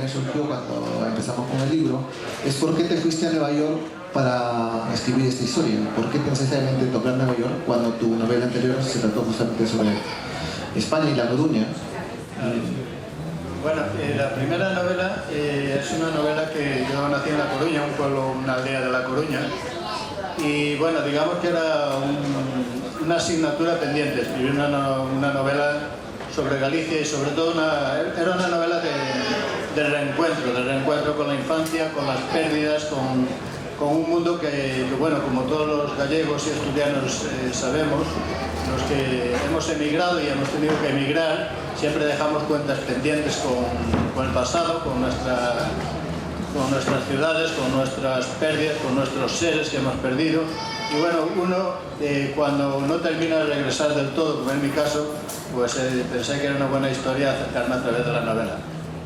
me surgió cuando empezamos con el libro es por qué te fuiste a Nueva York para escribir esta historia. ¿Por qué necesariamente tocar Nueva York cuando tu novela anterior se trató justamente sobre España y La Coruña? Bueno, la primera novela es una novela que yo nací en La Coruña, un pueblo, una aldea de La Coruña, y bueno, digamos que era una asignatura pendiente, escribir una novela sobre Galicia y sobre todo era una novela de reencuentro con la infancia, con las pérdidas, con un mundo que, bueno, como todos los gallegos y asturianos sabemos, los que hemos emigrado y hemos tenido que emigrar, siempre dejamos cuentas pendientes con el pasado, con nuestras ciudades, con nuestras pérdidas, con nuestros seres que hemos perdido. Y bueno, uno cuando no termina de regresar del todo, como en mi caso, pues pensé que era una buena historia acercarme a través de la novela.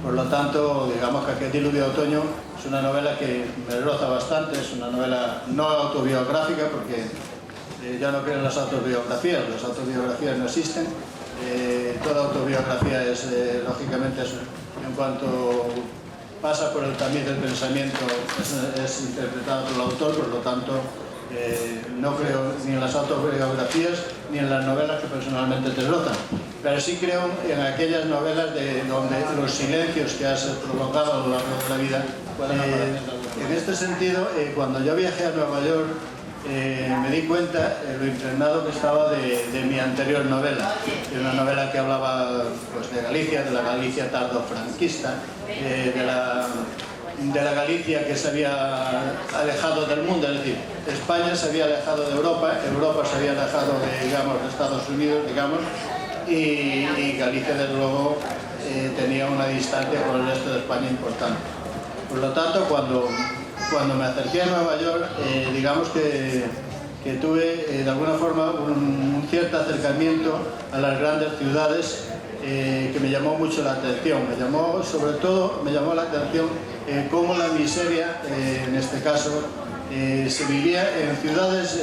Por lo tanto, digamos que Aquel diluvio de otoño es una novela que me roza bastante, es una novela no autobiográfica, porque yo no creo en las autobiografías no existen. Toda autobiografía es, lógicamente, en cuanto pasa por el tamiz del pensamiento, es interpretada por el autor, por lo tanto, no creo ni en las autobiografías ni en las novelas que personalmente te rozan, pero sí creo en aquellas novelas donde los silencios que has prolongado a lo largo de la vida. En este sentido, cuando yo viajé a Nueva York, me di cuenta lo impregnado que estaba de mi anterior novela. Era una novela que hablaba pues, de Galicia, de la Galicia tardo-franquista, de la Galicia que se había alejado del mundo, es decir, España se había alejado de Europa, Europa se había alejado de, digamos, de Estados Unidos, digamos, y Galicia, desde luego, tenía una distancia con el resto de España importante. Por lo tanto, cuando me acerqué a Nueva York, digamos que tuve de alguna forma un cierto acercamiento a las grandes ciudades que me llamó mucho la atención. Sobre todo me llamó la atención cómo la miseria, en este caso, se vivía en ciudades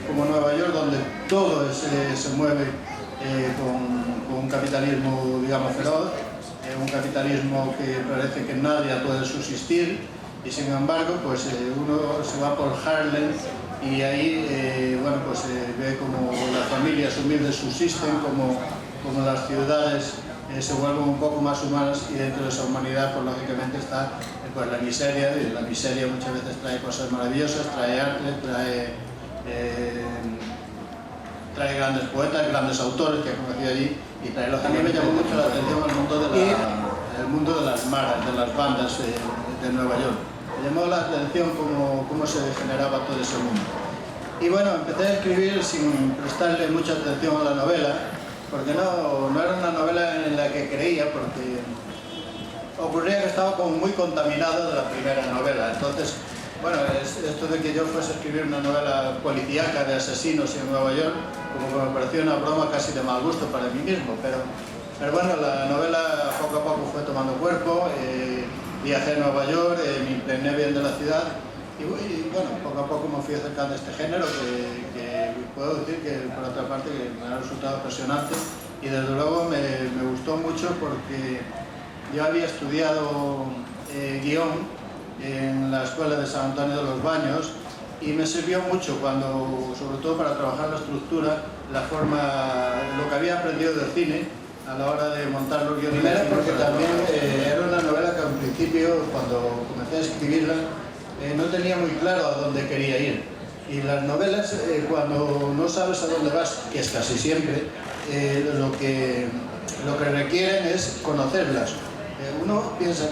como Nueva York, donde todo se mueve con un capitalismo, digamos, feroz, un capitalismo que parece que nadie puede subsistir. Y sin embargo, pues uno se va por Harlem y ahí bueno, pues, ve como las familias humildes subsisten, como las ciudades se vuelven un poco más humanas, y dentro de esa humanidad, pues lógicamente está pues, la miseria, y la miseria muchas veces trae cosas maravillosas, trae arte, trae grandes poetas, grandes autores que he conocido allí, y trae lo que a mí me llamó mucho la atención el mundo de las maras, de las bandas de Nueva York. Me llamó la atención cómo se generaba todo ese mundo. Y bueno, empecé a escribir sin prestarle mucha atención a la novela, porque no era una novela en la que creía, porque ocurría que estaba como muy contaminado de la primera novela. Entonces, bueno, esto de que yo fuese a escribir una novela policíaca de asesinos en Nueva York, como que me pareció una broma casi de mal gusto para mí mismo, pero bueno, la novela poco a poco fue tomando cuerpo. Viajé a Nueva York, me impregné bien de la ciudad y bueno, poco a poco me fui acercando a este género que puedo decir que, por otra parte, que me ha resultado apasionante, y desde luego me gustó mucho porque yo había estudiado guión en la Escuela de San Antonio de los Baños, y me sirvió mucho sobre todo para trabajar la estructura, la forma, lo que había aprendido del cine a la hora de montar los guiones. Primero porque también era una novela que al principio, cuando comencé a escribirla, no tenía muy claro a dónde quería ir. Y las novelas, cuando no sabes a dónde vas, que es casi siempre, lo que requieren es conocerlas. Uno piensa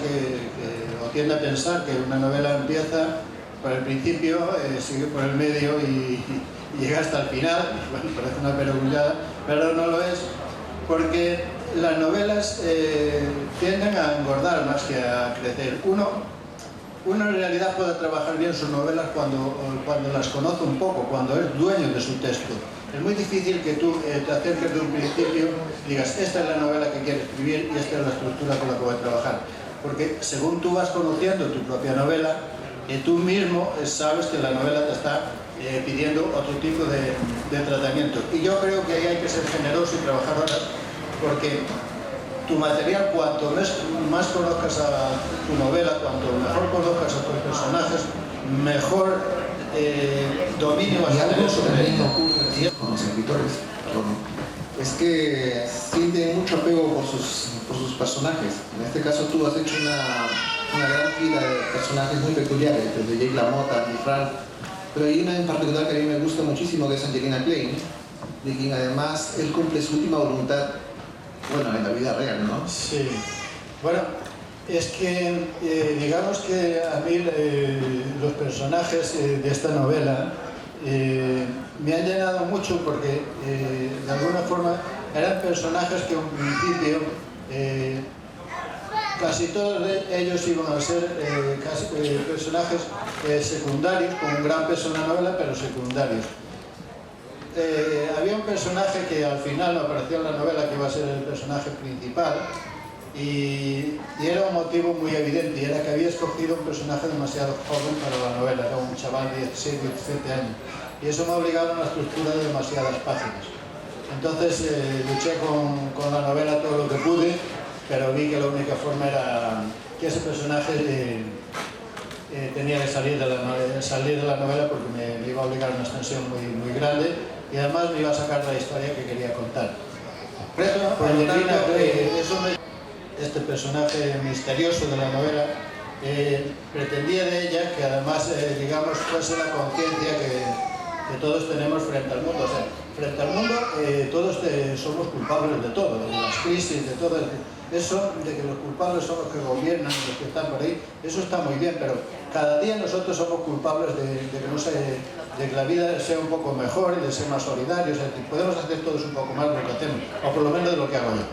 o tiende a pensar que una novela empieza por el principio, sigue por el medio y llega hasta el final. Bueno, parece una perogullada, pero no lo es, porque las novelas tienden a engordar más que a crecer. Uno en realidad puede trabajar bien sus novelas cuando las conoce un poco, cuando es dueño de su texto. Es muy difícil que tú te acerques de un principio y digas, esta es la novela que quiero escribir y esta es la estructura con la que voy a trabajar. Porque según tú vas conociendo tu propia novela, tú mismo sabes que la novela te está pidiendo otro tipo de tratamiento. Y yo creo que ahí hay que ser generoso y trabajar horas, porque tu material, cuanto más conozcas a tu novela, cuanto mejor conozcas a tus personajes, mejor dominio vas a tener sobre ello. Con los escritores, es que sienten mucho apego por sus personajes. En este caso tú has hecho una gran fila de personajes muy peculiares, desde Jake LaMotta, Andy Frank, pero hay una en particular que a mí me gusta muchísimo, que es Angelina Klein, de quien además él cumple su última voluntad, bueno, en la vida real, ¿no? Sí. Bueno, es que digamos que a mí los personajes de esta novela me han llenado mucho porque de alguna forma eran personajes que en principio casi todos ellos iban a ser personajes secundarios, con un gran peso en la novela, pero secundarios. Había un personaje que al final no apareció en la novela, que iba a ser el personaje principal, y era un motivo muy evidente, y era que había escogido un personaje demasiado joven para la novela, era un chaval de 16, 17 años, y eso me obligaba a una estructura de demasiadas páginas. Entonces luché con la novela todo lo que pude, pero vi que la única forma era que ese personaje tenía que salir de la novela porque me iba a obligar a una extensión muy grande, y además me iba a sacar la historia que quería contar. Este personaje misterioso de la novela pretendía de ella que además, digamos, fuese la conciencia que todos tenemos frente al mundo. O sea, frente al mundo todos somos culpables de todo, de las crisis, de todo. Eso de que los culpables son los que gobiernan, los que están por ahí, eso está muy bien, pero cada día nosotros somos culpables de que la vida sea un poco mejor y de ser más solidarios. Podemos hacer todos un poco más de lo que hacemos, o por lo menos de lo que hago yo.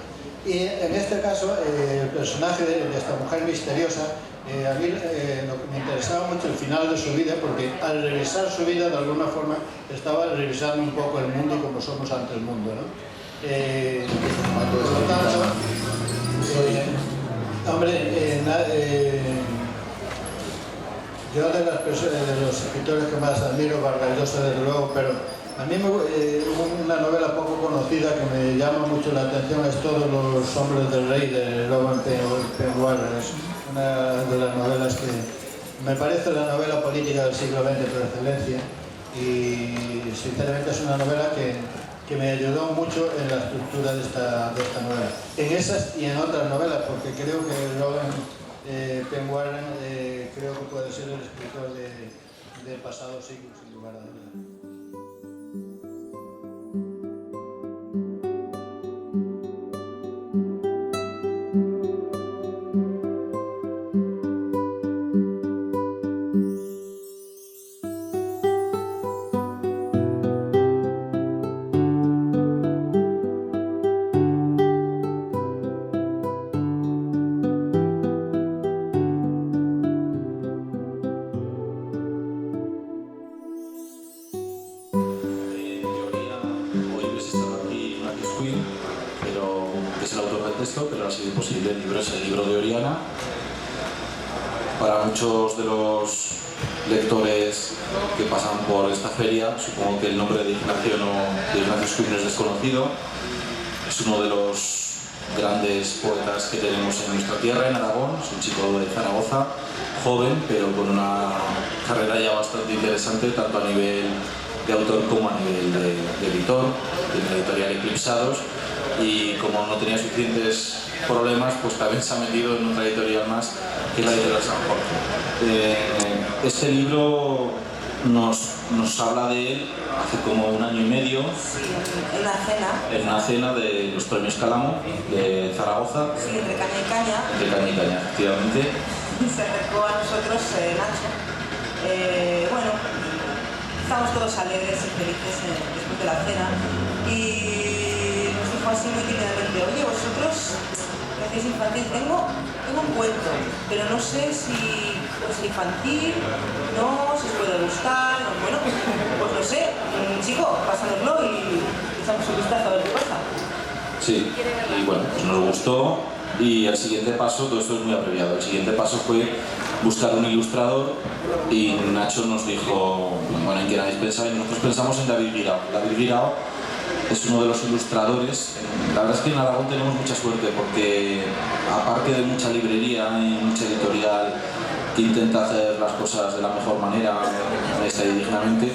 Y en este caso, el personaje de esta mujer misteriosa, a mí lo que me interesaba mucho el final de su vida, porque al revisar su vida, de alguna forma, estaba revisando un poco el mundo y cómo somos ante el mundo, ¿no? Por lo tanto, hombre, yo de los escritores que más admiro, Vargas Llosa desde luego, pero a mí una novela poco conocida que me llama mucho la atención es Todos los hombres del rey, de Logan Penguin. Es una de las novelas que me parece la novela política del siglo XX por excelencia, y sinceramente es una novela que me ayudó mucho en la estructura de esta novela. En esas y en otras novelas, porque creo que Logan Penguin creo que puede ser el escritor del pasado siglo, sin lugar a dudas. Pero ha sido imposible. El libro es el libro de Oriana. Para muchos de los lectores que pasan por esta feria, supongo que el nombre de Ignacio Squin es desconocido. Es uno de los grandes poetas que tenemos en nuestra tierra, en Aragón. Es un chico de Zaragoza, joven, pero con una carrera ya bastante interesante, tanto a nivel de autor como a nivel de editor. Tiene la editorial Eclipsados. Y como no tenía suficientes problemas, pues también se ha metido en otra editorial más, que es la editorial San Jorge. Este libro nos habla de él hace como 1 año y medio. Sí, en una cena. En una cena de los premios Calamo de Zaragoza. Sí, entre caña y caña. Entre caña y caña, efectivamente. Se acercó a nosotros Nacho. Bueno, estábamos todos alegres y felices después de la cena. Y así muy tímidamente: oye, vosotros que hacéis infantil, tengo un cuento, pero no sé si es infantil, no, si os puede gustar. Bueno, pues no sé, chico, pásanoslo y echamos un vistazo a ver qué pasa. Sí, y bueno, pues nos gustó, y el siguiente paso, todo esto es muy abreviado, el siguiente paso fue buscar un ilustrador, y Nacho nos dijo, bueno, ¿en quién habéis pensado? Y nosotros pensamos en David Guirao. David Guirao es uno de los ilustradores. La verdad es que en Aragón tenemos mucha suerte porque, aparte de mucha librería y mucha editorial que intenta hacer las cosas de la mejor manera, honesta y dignamente,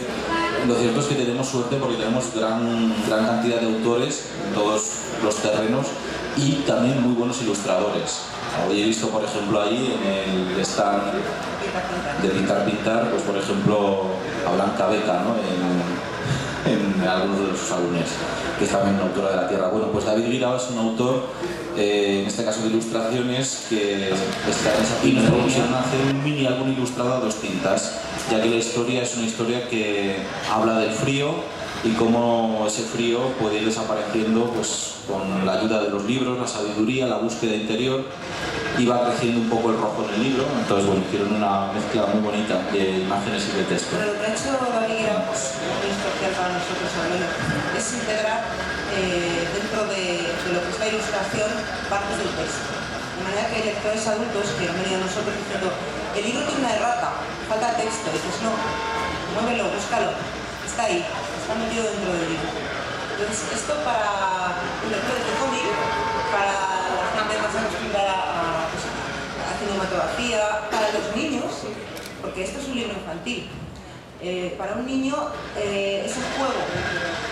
lo cierto es que tenemos suerte porque tenemos gran cantidad de autores en todos los terrenos y también muy buenos ilustradores. Hoy he visto, por ejemplo, ahí en el stand de Pintar, pues por ejemplo a Blanca Beca, ¿no? en algunos de sus álbumes, que es también una autora de la tierra. Bueno, pues David Guirao es un autor, en este caso de ilustraciones, que está en esa línea. Propusieron hacer un mini álbum ilustrado a 2 tintas, ya que la historia es una historia que habla del frío y cómo ese frío puede ir desapareciendo pues, con la ayuda de los libros, la sabiduría, la búsqueda interior. Iba creciendo un poco el rojo en el libro, entonces bueno, hicieron una mezcla muy bonita de imágenes y de texto. Pero lo que ha hecho David Guirao, pues, muy especial para nosotros al menos, es integrar dentro de lo que es la ilustración partes del texto. De manera que lectores adultos que han venido a nosotros diciendo el libro tiene una errata, falta texto, y dices no, muévelo, búscalo, está ahí, está metido dentro del libro. Entonces esto para un lector de cómic, para la gente más acostumbrada a cinematografía, para los niños, porque esto es un libro infantil. Para un niño es un juego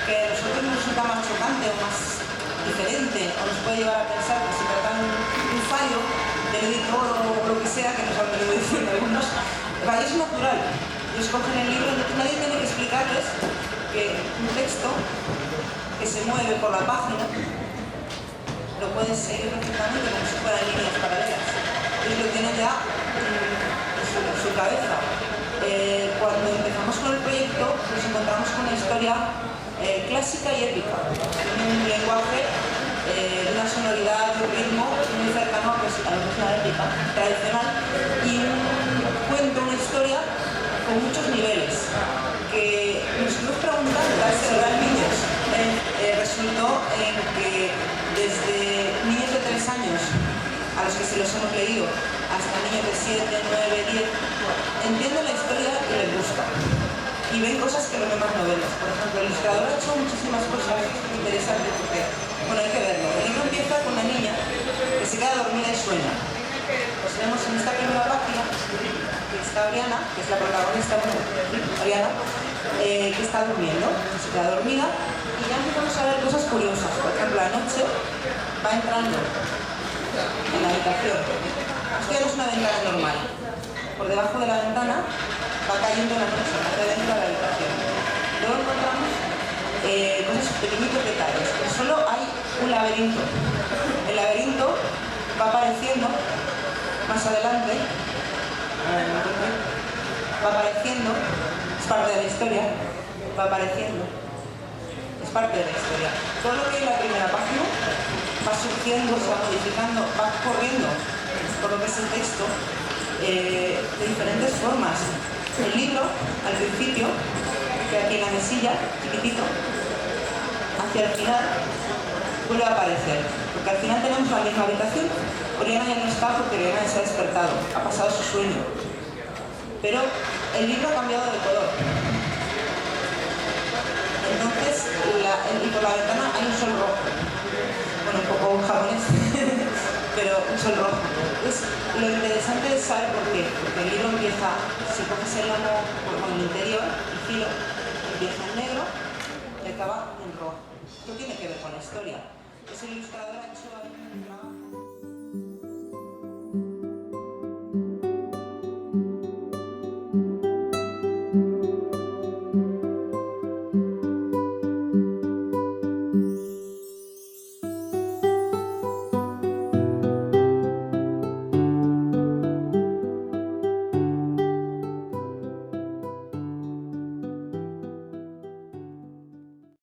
que a nosotros nos resulta más chocante o más diferente, o nos puede llevar a pensar que se trata de un fallo del editor o lo que sea, que nos han venido diciendo algunos. Para ellos es natural. Ellos cogen el libro y nadie tiene que explicarles que un texto que se mueve por la página lo pueden seguir perfectamente como si fueran líneas paralelas. Ellos lo tienen ya en su cabeza. Cuando empezamos con el proyecto nos encontramos con una historia clásica y épica, un lenguaje, una sonoridad, un ritmo muy cercano a lo que es la épica tradicional y un cuento, una historia con muchos niveles que nos estuvimos preguntando si eran niños. Resultó en que desde niños de 3 años a los que se los hemos leído hasta niños de 7, 9, 10 entienden la historia y les gusta y ven cosas que no ven más novelas. Por ejemplo, el ilustrador ha hecho muchísimas cosas interesantes porque, bueno, hay que verlo. El libro empieza con una niña que se queda dormida y sueña. Pues vemos en esta primera página que está Oriana, que es la protagonista, bueno, Oriana, que está durmiendo, se queda dormida y ya empezamos a ver cosas curiosas. Por ejemplo, la noche va entrando en la habitación. Esto ya no es una ventana normal. Por debajo de la ventana va cayendo la noche hacia dentro de la habitación. Luego encontramos cosas, pequeñitos detalles. Pero solo hay un laberinto. El laberinto va apareciendo más adelante. Va apareciendo, es parte de la historia, va apareciendo, es parte de la historia. Todo lo que hay en la primera página va surgiendo, se va modificando, va corriendo por lo que es el texto de diferentes formas. El libro, al principio, que aquí en la mesilla, chiquitito, hacia el final vuelve a aparecer, porque al final tenemos la misma habitación. Oriana ya no está porque Oriana se ha despertado, ha pasado su sueño. Pero el libro ha cambiado de color. Entonces, y por la ventana hay un sol rojo. Bueno, un poco japonés, pero un sol rojo. Entonces, lo interesante es saber por qué. Porque el libro empieza, si coges el lomo con el interior, el filo, empieza en negro y acaba en rojo. Esto tiene que ver con la historia. Es el ilustrador ha hecho ahí un trabajo.